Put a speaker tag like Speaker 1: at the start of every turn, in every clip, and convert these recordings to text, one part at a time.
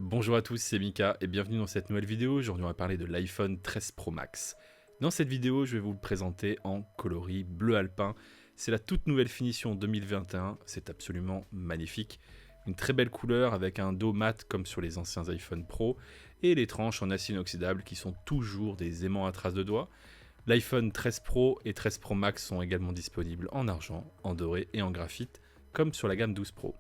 Speaker 1: Bonjour à tous, c'est Mika et bienvenue dans cette nouvelle vidéo. Aujourd'hui on va parler de l'iPhone 13 Pro Max. Dans cette vidéo je vais vous le présenter en coloris bleu alpin. C'est la toute nouvelle finition 2021, c'est absolument magnifique. Une très belle couleur avec un dos mat comme sur les anciens iPhone Pro et les tranches en acier inoxydable qui sont toujours des aimants à traces de doigts. L'iPhone 13 Pro et 13 Pro Max sont également disponibles en argent, en doré et en graphite comme sur la gamme 12 Pro.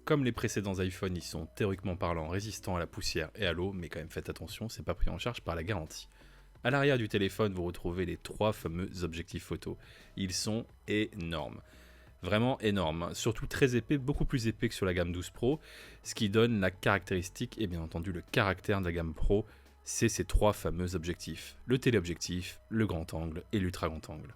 Speaker 1: Comme les précédents iPhones, ils sont théoriquement parlant résistants à la poussière et à l'eau, mais quand même faites attention, c'est pas pris en charge par la garantie. À l'arrière du téléphone, vous retrouvez les trois fameux objectifs photo. Ils sont énormes. Vraiment énormes, surtout très épais, beaucoup plus épais que sur la gamme 12 Pro, ce qui donne la caractéristique et bien entendu le caractère de la gamme Pro, c'est ces trois fameux objectifs. Le téléobjectif, le grand angle et l'ultra grand angle.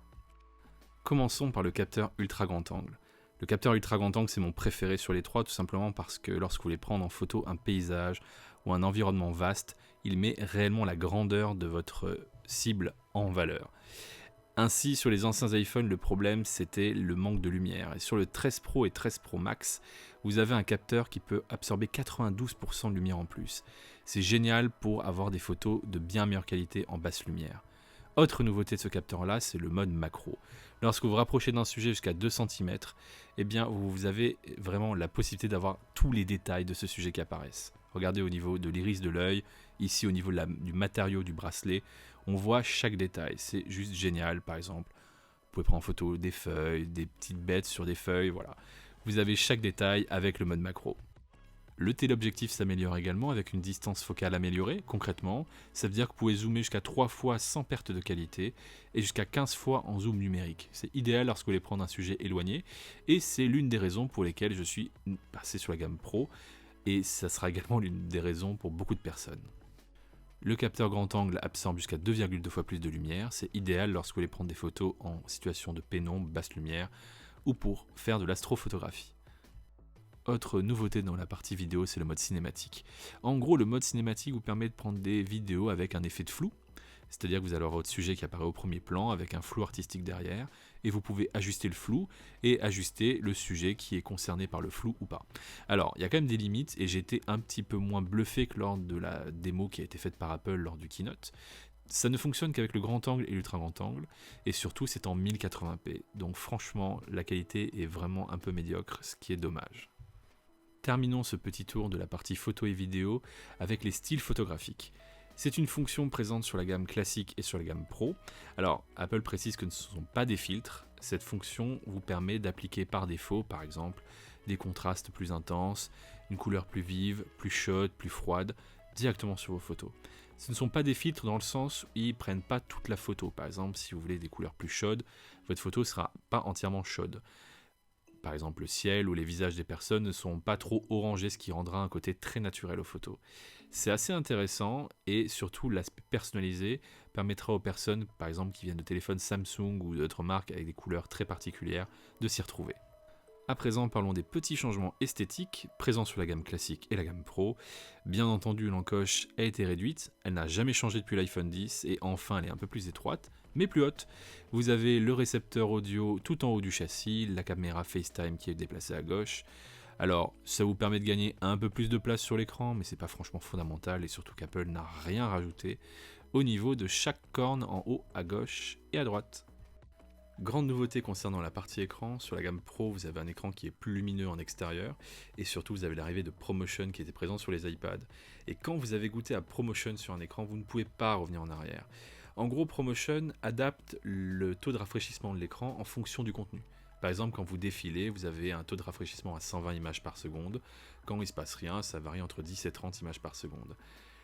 Speaker 1: Commençons par le capteur ultra grand angle. Le capteur ultra grand angle, c'est mon préféré sur les trois, tout simplement parce que lorsque vous voulez prendre en photo un paysage ou un environnement vaste, il met réellement la grandeur de votre cible en valeur. Ainsi, sur les anciens iPhones, le problème c'était le manque de lumière. Et sur le 13 Pro et 13 Pro Max, vous avez un capteur qui peut absorber 92% de lumière en plus. C'est génial pour avoir des photos de bien meilleure qualité en basse lumière. Autre nouveauté de ce capteur-là, c'est le mode macro. Lorsque vous vous rapprochez d'un sujet jusqu'à 2 cm, eh bien, vous avez vraiment la possibilité d'avoir tous les détails de ce sujet qui apparaissent. Regardez au niveau de l'iris de l'œil, ici au niveau du matériau du bracelet, on voit chaque détail. C'est juste génial, par exemple. Vous pouvez prendre en photo des feuilles, des petites bêtes sur des feuilles, voilà. Vous avez chaque détail avec le mode macro. Le téléobjectif s'améliore également avec une distance focale améliorée. Concrètement, ça veut dire que vous pouvez zoomer jusqu'à 3 fois sans perte de qualité et jusqu'à 15 fois en zoom numérique. C'est idéal lorsque vous voulez prendre un sujet éloigné et c'est l'une des raisons pour lesquelles je suis passé sur la gamme Pro et ça sera également l'une des raisons pour beaucoup de personnes. Le capteur grand angle absorbe jusqu'à 2,2 fois plus de lumière. C'est idéal lorsque vous voulez prendre des photos en situation de pénombre, basse lumière ou pour faire de l'astrophotographie. Autre nouveauté dans la partie vidéo, c'est le mode cinématique. En gros, le mode cinématique vous permet de prendre des vidéos avec un effet de flou, c'est-à-dire que vous allez avoir votre sujet qui apparaît au premier plan avec un flou artistique derrière, et vous pouvez ajuster le flou et ajuster le sujet qui est concerné par le flou ou pas. Alors, il y a quand même des limites, et j'ai été un petit peu moins bluffé que lors de la démo qui a été faite par Apple lors du keynote. Ça ne fonctionne qu'avec le grand angle et l'ultra grand angle, et surtout c'est en 1080p, donc franchement la qualité est vraiment un peu médiocre, ce qui est dommage. Terminons ce petit tour de la partie photo et vidéo avec les styles photographiques. C'est une fonction présente sur la gamme classique et sur la gamme Pro. Alors, Apple précise que ce ne sont pas des filtres. Cette fonction vous permet d'appliquer par défaut, par exemple, des contrastes plus intenses, une couleur plus vive, plus chaude, plus froide, directement sur vos photos. Ce ne sont pas des filtres dans le sens où ils ne prennent pas toute la photo. Par exemple, si vous voulez des couleurs plus chaudes, votre photo ne sera pas entièrement chaude. Par exemple, le ciel ou les visages des personnes ne sont pas trop orangés, ce qui rendra un côté très naturel aux photos. C'est assez intéressant et surtout l'aspect personnalisé permettra aux personnes, par exemple qui viennent de téléphones Samsung ou d'autres marques avec des couleurs très particulières, de s'y retrouver. À présent, parlons des petits changements esthétiques présents sur la gamme classique et la gamme Pro. Bien entendu, l'encoche a été réduite, elle n'a jamais changé depuis l'iPhone 10 et enfin elle est un peu plus étroite, mais plus haute. Vous avez le récepteur audio tout en haut du châssis, la caméra FaceTime qui est déplacée à gauche. Alors, ça vous permet de gagner un peu plus de place sur l'écran, mais c'est pas franchement fondamental et surtout qu'Apple n'a rien rajouté au niveau de chaque corne en haut à gauche et à droite. Grande nouveauté concernant la partie écran, sur la gamme Pro vous avez un écran qui est plus lumineux en extérieur et surtout vous avez l'arrivée de ProMotion qui était présent sur les iPads. Et quand vous avez goûté à ProMotion sur un écran, vous ne pouvez pas revenir en arrière. En gros, ProMotion adapte le taux de rafraîchissement de l'écran en fonction du contenu. Par exemple, quand vous défilez, vous avez un taux de rafraîchissement à 120 images par seconde. Quand il ne se passe rien, ça varie entre 10 et 30 images par seconde.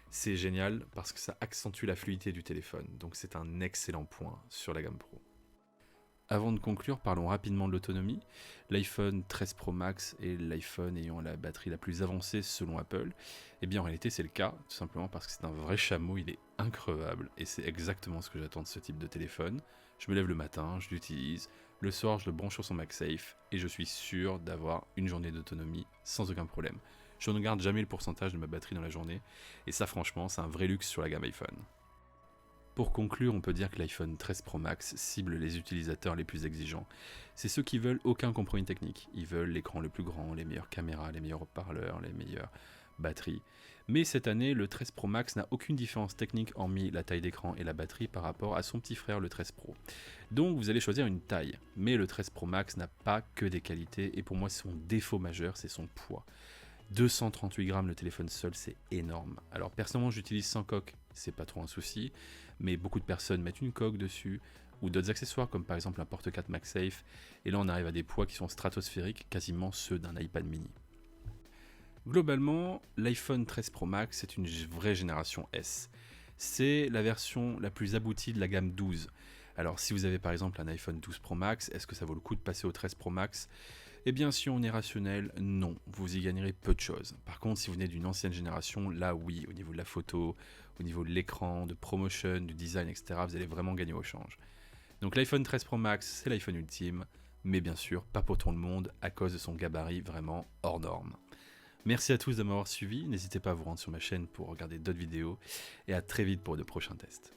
Speaker 1: C'est génial parce que ça accentue la fluidité du téléphone, donc c'est un excellent point sur la gamme Pro. Avant de conclure, parlons rapidement de l'autonomie. L'iPhone 13 Pro Max est l'iPhone ayant la batterie la plus avancée selon Apple. Et bien en réalité c'est le cas, tout simplement parce que c'est un vrai chameau, il est increvable et c'est exactement ce que j'attends de ce type de téléphone. Je me lève le matin, je l'utilise, le soir je le branche sur son MagSafe et je suis sûr d'avoir une journée d'autonomie sans aucun problème. Je ne regarde jamais le pourcentage de ma batterie dans la journée et ça franchement c'est un vrai luxe sur la gamme iPhone. Pour conclure, on peut dire que l'iPhone 13 Pro Max cible les utilisateurs les plus exigeants. C'est ceux qui veulent aucun compromis technique. Ils veulent l'écran le plus grand, les meilleures caméras, les meilleurs haut-parleurs, les meilleures batterie. Mais cette année, le 13 Pro Max n'a aucune différence technique hormis la taille d'écran et la batterie par rapport à son petit frère le 13 Pro. Donc vous allez choisir une taille, mais le 13 Pro Max n'a pas que des qualités et pour moi son défaut majeur c'est son poids. 238 grammes le téléphone seul, c'est énorme. Alors personnellement j'utilise sans coque, c'est pas trop un souci, mais beaucoup de personnes mettent une coque dessus ou d'autres accessoires comme par exemple un porte-4 MagSafe et là on arrive à des poids qui sont stratosphériques, quasiment ceux d'un iPad mini. Globalement, l'iPhone 13 Pro Max est une vraie génération S. C'est la version la plus aboutie de la gamme 12. Alors si vous avez par exemple un iPhone 12 Pro Max, est-ce que ça vaut le coup de passer au 13 Pro Max ? Eh bien si on est rationnel, non, vous y gagnerez peu de choses. Par contre si vous venez d'une ancienne génération, là oui, au niveau de la photo, au niveau de l'écran, de promotion, du design, etc., vous allez vraiment gagner au change. Donc l'iPhone 13 Pro Max, c'est l'iPhone ultime, mais bien sûr pas pour tout le monde à cause de son gabarit vraiment hors norme. Merci à tous de m'avoir suivi, n'hésitez pas à vous rendre sur ma chaîne pour regarder d'autres vidéos, et à très vite pour de prochains tests.